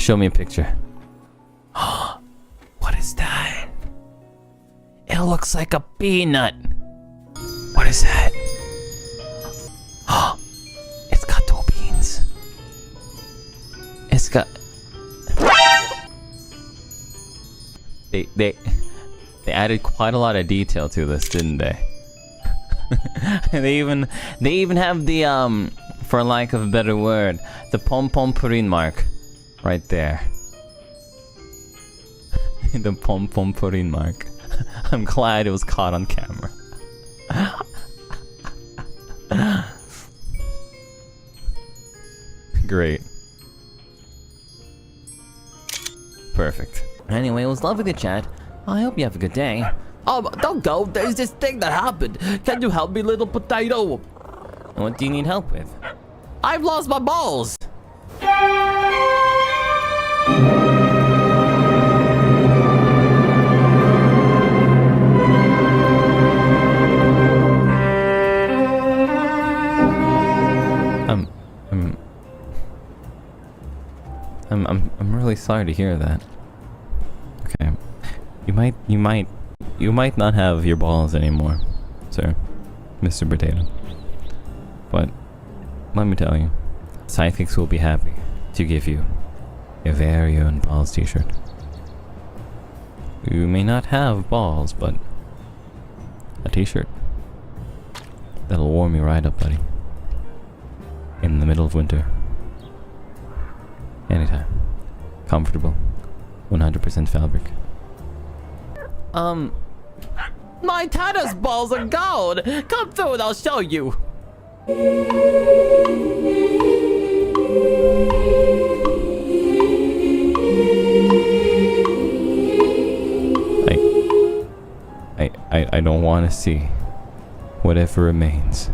Show me a picture. What is that? It looks like a peanut. What is that? It's got 2 beans. It's got... They added quite a lot of detail to this, didn't they? They even have the for lack of a better word, the pom-pom-purine mark right there. The pom-pom-purine mark. I'm glad it was caught on camera. Great. Perfect. Anyway, it was lovely to chat. I hope you have a good day. Don't go. There's this thing that happened. Can you help me, little potato? And what do you need help with? I've lost my balls. I'm really sorry to hear that. Okay. You might not have your balls anymore, sir. Mr. Potato. But let me tell you, Psychics will be happy to give you your very own balls t-shirt. You may not have balls, but a t-shirt that'll warm you right up, buddy. In the middle of winter. Anytime. Comfortable. 100% fabric. My tennis balls are gold. Come through and I'll show you. I don't want to see whatever remains